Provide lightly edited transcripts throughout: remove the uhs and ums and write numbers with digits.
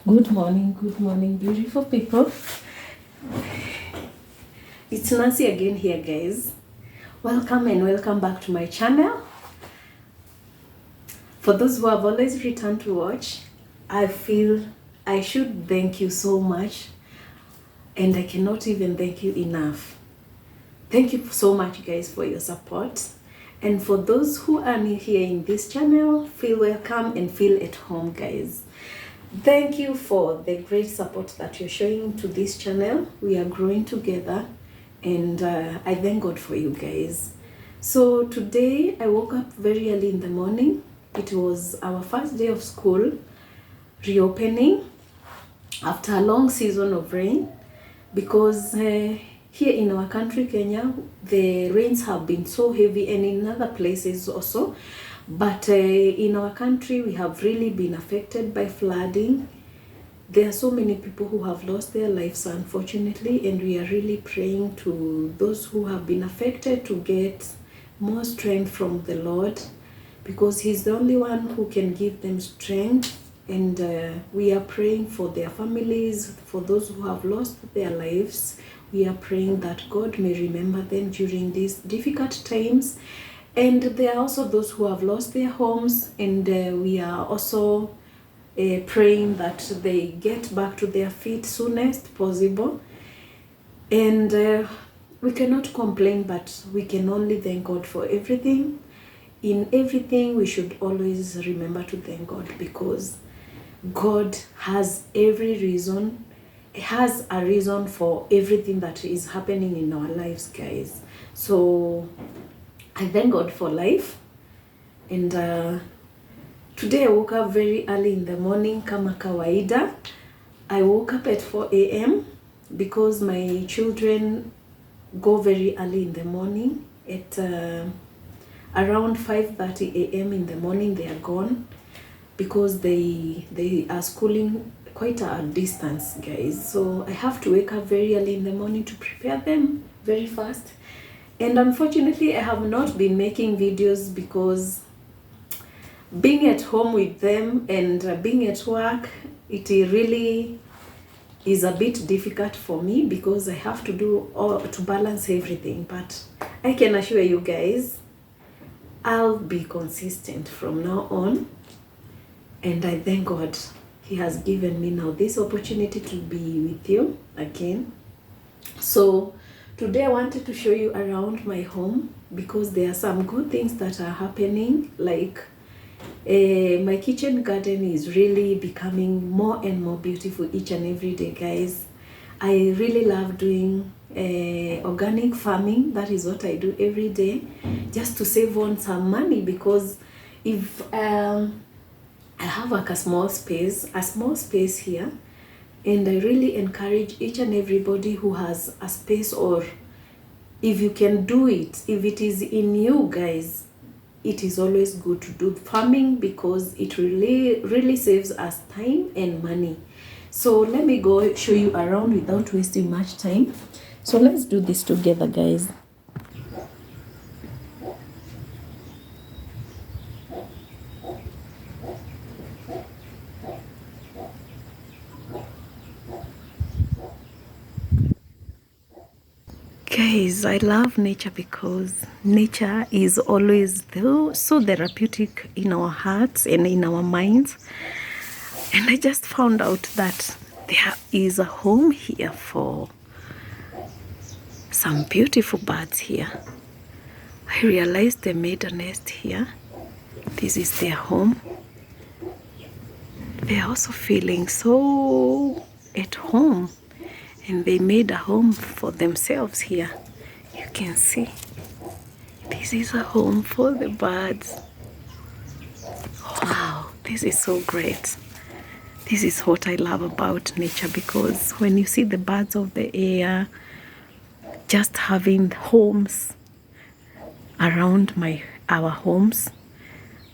good morning, beautiful people. It's Nancy again here, guys. Welcome and welcome back to my channel. For those who have always returned to watch, I feel I should thank you so much, and I cannot even thank you enough. Thank you so much, guys, for your support. And for those who are new here in this channel, feel welcome and feel at home, guys. Thank you for the great support that you're showing to this channel. We are growing together, and I thank God for you guys. So today I woke up very early in the morning. It was our first day of school reopening after a long season of rain, because here in our country, Kenya, the rains have been so heavy, and in other places also. But in our country, we have really been affected by flooding. There are so many people who have lost their lives, unfortunately, and we are really praying to those who have been affected to get more strength from the Lord, because He's the only one who can give them strength. And we are praying for their families, for those who have lost their lives. We are praying that God may remember them during these difficult times. And there are also those who have lost their homes, and we are also praying that they get back to their feet soonest possible. And we cannot complain, but we can only thank God for everything. In everything, we should always remember to thank God, because God has every reason. He has a reason for everything that is happening in our lives, guys. So I thank God for life. And today I woke up very early in the morning, kama kawaida. I woke up at 4 a.m. because my children go very early in the morning. At around 5:30 a.m. in the morning, they are gone, because they are schooling quite a distance, guys. So I have to wake up very early in the morning to prepare them very fast. And unfortunately, I have not been making videos because being at home with them and being at work, it really is a bit difficult for me, because I have to do to balance everything. But I can assure you guys, I'll be consistent from now on. And I thank God He has given me now this opportunity to be with you again. So today I wanted to show you around my home, because there are some good things that are happening. Like my kitchen garden is really becoming more and more beautiful each and every day, guys. I really love doing organic farming. That is what I do every day, just to save on some money, because if I have like a small space here, and I really encourage each and everybody who has a space, or if you can do it, if it is in you, guys, it is always good to do farming, because it really saves us time and money. So let me go show you around without wasting much time. So let's do this together, guys. Guys, I love nature, because nature is always so therapeutic in our hearts and in our minds. And I just found out that there is a home here for some beautiful birds here. I realized they made a nest here. This is their home. They're also feeling so at home, and they made a home for themselves here. You can see this is a home for the birds. Wow, this is so great. This is what I love about nature, because when you see the birds of the air just having homes around our homes,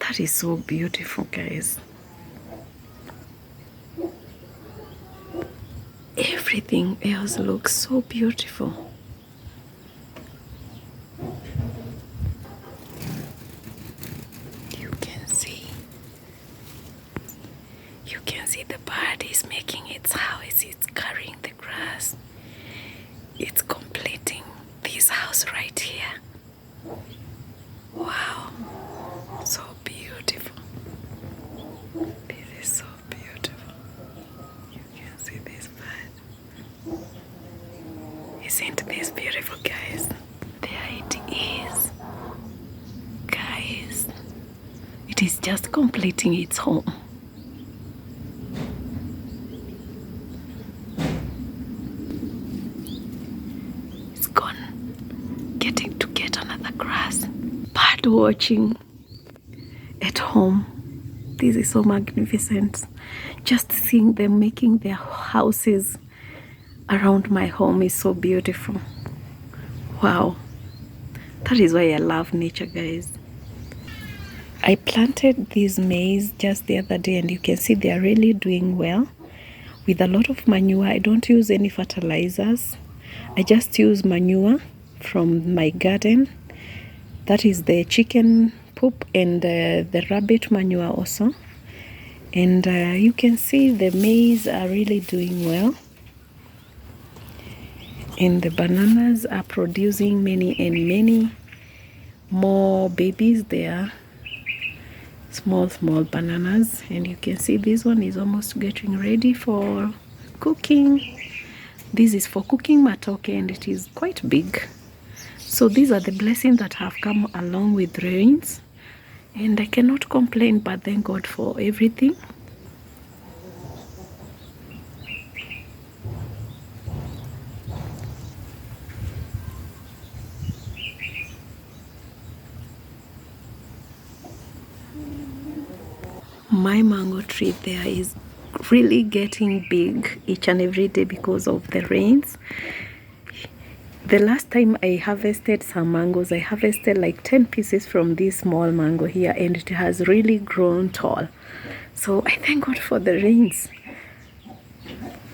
that is so beautiful, guys. Everything else looks so beautiful. You can see the bird is making its house. It's carrying the grass. It's completing this house right here. Wow, so beautiful. This is so beautiful. You can see this bird. Isn't this beautiful, guys? There it is. Guys, it is just completing its home. It's gone, getting to get another grass. Bird watching at home. This is so magnificent. Just seeing them making their houses around my home is so beautiful. Wow, that is why I love nature, guys. I planted these maize just the other day, and you can see they are really doing well with a lot of manure. I don't use any fertilizers. I just use manure from my garden. That is the chicken poop and the rabbit manure also. And you can see the maize are really doing well. And the bananas are producing many and many more babies there. Small bananas. And you can see this one is almost getting ready for cooking. This is for cooking matoke, and it is quite big. So these are the blessings that have come along with rains, and I cannot complain, but thank God for everything. My mango tree there is really getting big each and every day because of the rains. The last time I harvested some mangoes, I harvested like 10 pieces from this small mango here, and it has really grown tall. So I thank God for the rains.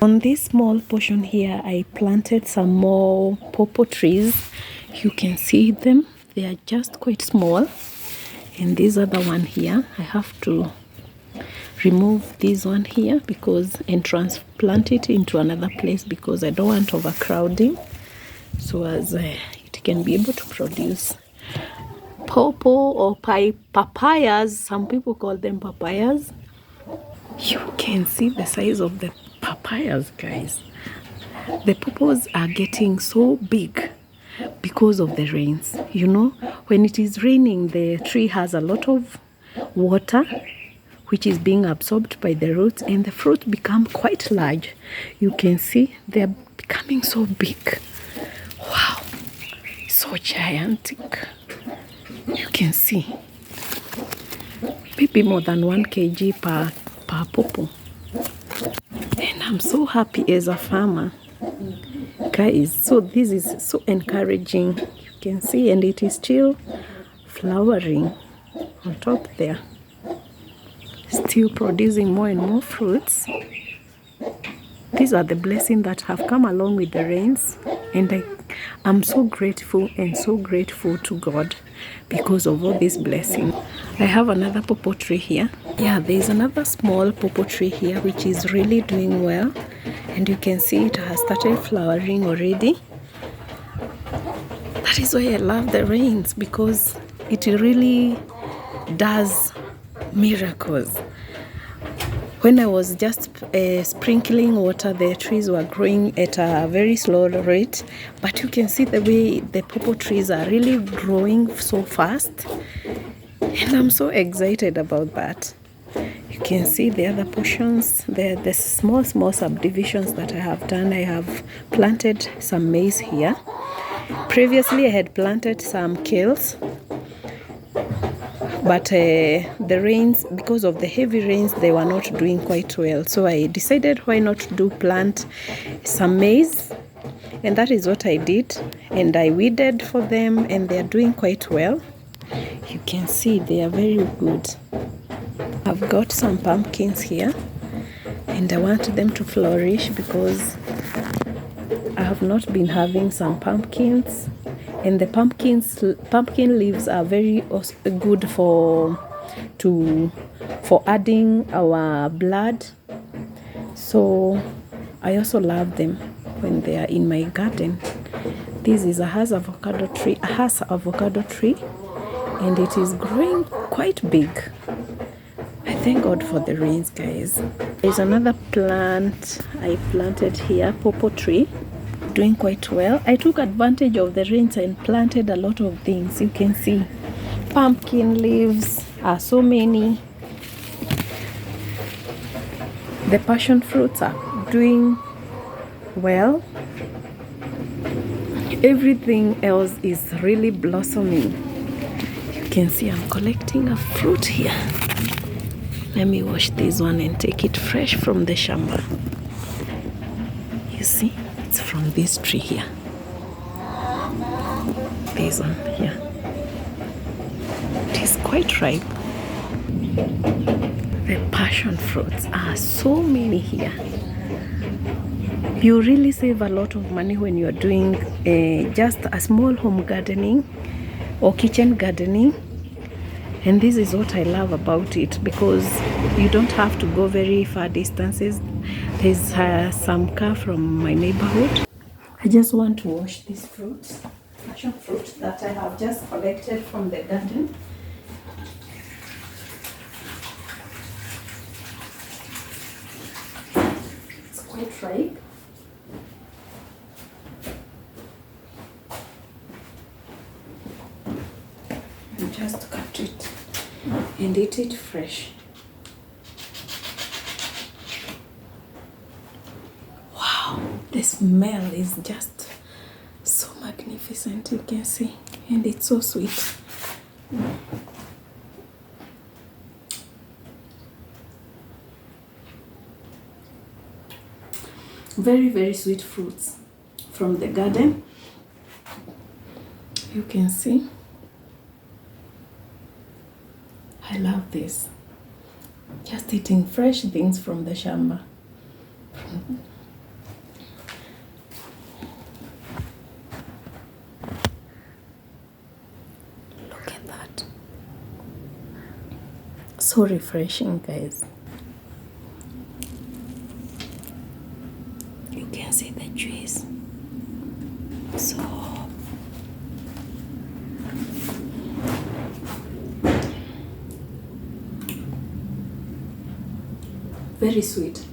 On this small portion here, I planted some more pawpaw trees. You can see them. They are just quite small. And this other one here, I have to remove this one here and transplant it into another place because I don't want overcrowding, so as it can be able to produce pawpaw or papayas. Some people call them papayas. You can see the size of the papayas, guys. The pawpaws are getting so big because of the rains. You know, when it is raining, the tree has a lot of water which is being absorbed by the roots, and the fruits become quite large. You can see they are becoming so big. Wow, so gigantic. You can see maybe more than 1 kg per pawpaw. And I'm so happy as a farmer, guys. So this is so encouraging. You can see, and it is still flowering on top there, still producing more and more fruits. These are the blessings that have come along with the rains, and I'm so grateful to God because of all these blessings. I have another pawpaw tree here. Yeah, there's another small pawpaw tree here which is really doing well, and you can see it has started flowering already. That is why I love the rains, because it really does miracles. When I was just sprinkling water, the trees were growing at a very slow rate, but you can see the way the pawpaw trees are really growing so fast, and I'm so excited about that. You can see the other portions, the small subdivisions that I have done. I have planted some maize here. Previously I had planted some kales, but the rains, because of the heavy rains, they were not doing quite well. So I decided, why not plant some maize, and that is what I did. And I weeded for them, and they are doing quite well. You can see they are very good. I've got some pumpkins here, and I want them to flourish because I have not been having some pumpkins. And the pumpkin leaves are very good for adding our blood So I also love them when they are in my garden. This is a Hass avocado tree, and it is growing quite big. I thank God for the rains, guys. There's another plant I planted here, pawpaw tree, doing quite well. I took advantage of the rains and planted a lot of things. You can see pumpkin leaves are so many. The passion fruits are doing well. Everything else is really blossoming. You can see I'm collecting a fruit here. Let me wash this one and take it fresh from the shamba. You see, it's from this tree here. This one here. It is quite ripe. The passion fruits are so many here. You really save a lot of money when you're doing just a small home gardening or kitchen gardening. And this is what I love about it, because you don't have to go very far distances. There's some car from my neighborhood. I just want to wash these fruits, passion fruit that I have just collected from the garden. It's quite ripe. And just cut it and eat it fresh. Wow, the smell is just so magnificent, you can see, and it's so sweet. Very, very sweet fruits from the garden. You can see. I love this. Just eating fresh things from the shamba. Look at that. So refreshing, guys. You can see the trees. So very sweet.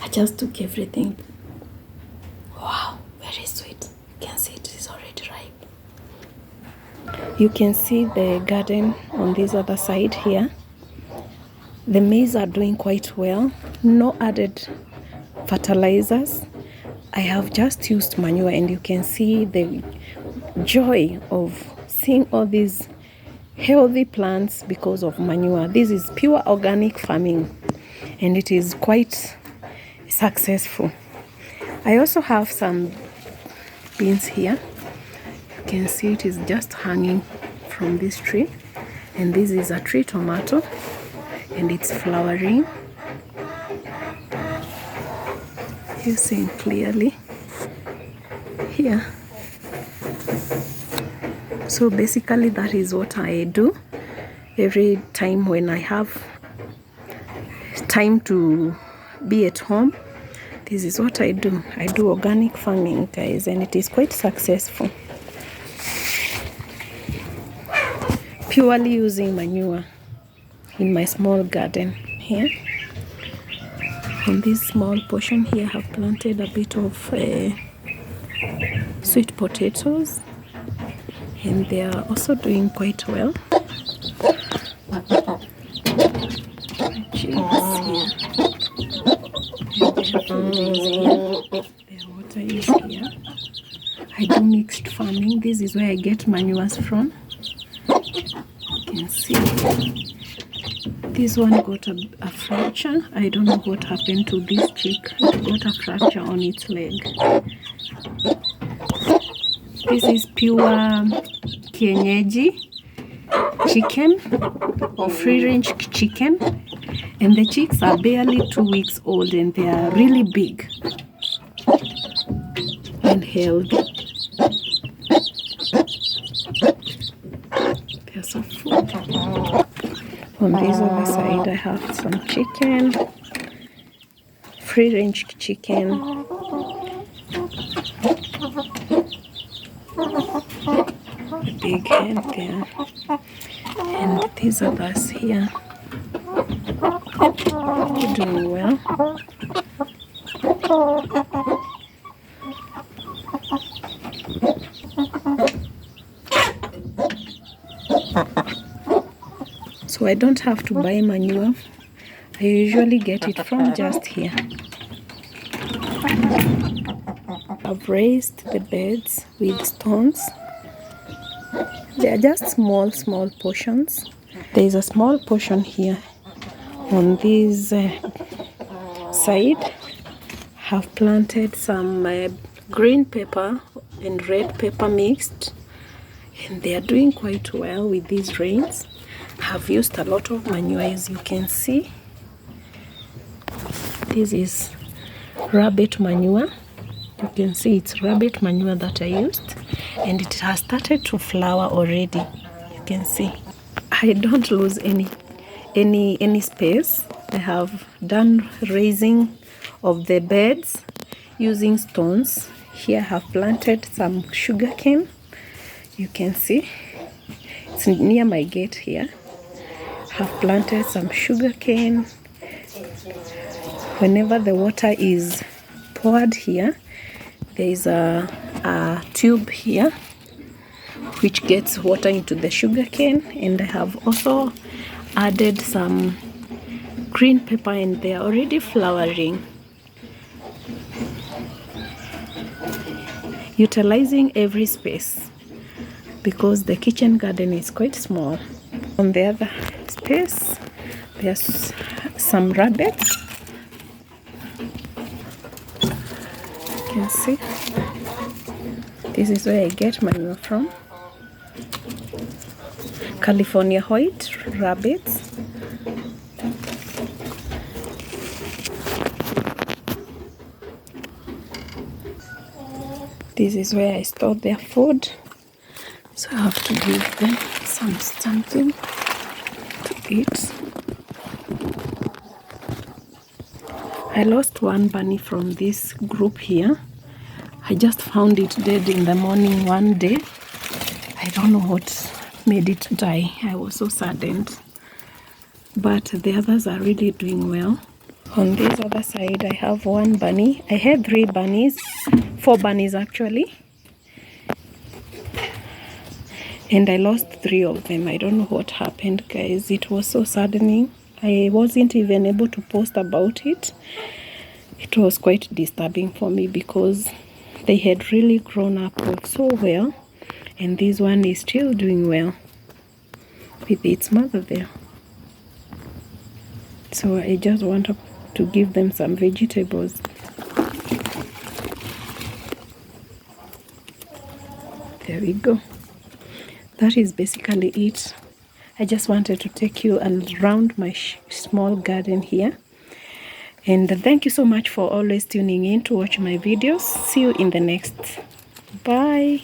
I just took everything. Wow, very sweet. You can see it is already ripe. You can see the garden on this other side here. The maize are doing quite well. No added fertilizers. I have just used manure, and you can see the joy of seeing all these healthy plants because of manure. This is pure organic farming, and it is quite successful. I also have some beans here. You can see it is just hanging from this tree, and this is a tree tomato, and it's flowering. You see it clearly here. So basically that is what I do every time when I have time to be at home. This is what I do. I do organic farming, guys, and it is quite successful. Purely using manure in my small garden here. On this small portion here, I have planted a bit of sweet potatoes, and they are also doing quite well. Chickens here. The water is here. I do mixed farming. This is where I get manures from. You can see this one got a fracture. I don't know what happened to this chick. It got a fracture on its leg. This is pure kienyeji chicken or free range chicken, and the chicks are barely 2 weeks old, and they are really big and healthy. There's some food. On this other side, I have some chicken, free-range chicken. A big hen there. And these others here. Doing well. So I don't have to buy manure. I usually get it from just here. I've raised the beds with stones. They are just small portions. There is a small portion here on this side. Have planted some green pepper and red pepper mixed, and they are doing quite well with these rains. Have used a lot of manure, as you can see. This is rabbit manure. You can see it's rabbit manure that I used, and it has started to flower already. You can see I don't lose any space. I have done raising of the beds using stones. Here I have planted some sugarcane. You can see it's near my gate here. Have planted some sugarcane. Whenever the water is poured here, there is a tube here which gets water into the sugarcane, and I have also added some green pepper, and they are already flowering. Utilizing every space because the kitchen garden is quite small. On the other space, there's some rabbits. You can see this is where I get manure from. California white rabbits. This is where I store their food, so I have to give them something to eat. I lost one bunny from this group here. I just found it dead in the morning one day. I don't know what made it die. I was so saddened. But the others are really doing well. On this other side, I have one bunny. I had 3 bunnies, 4 bunnies actually. And I lost 3 of them. I don't know what happened, guys. It was so saddening. I wasn't even able to post about it. It was quite disturbing for me because they had really grown up so well, and this one is still doing well with its mother there. So I just want to give them some vegetables. There we go. That is basically it. I just wanted to take you around my small garden here. And thank you so much for always tuning in to watch my videos. See you in the next. Bye.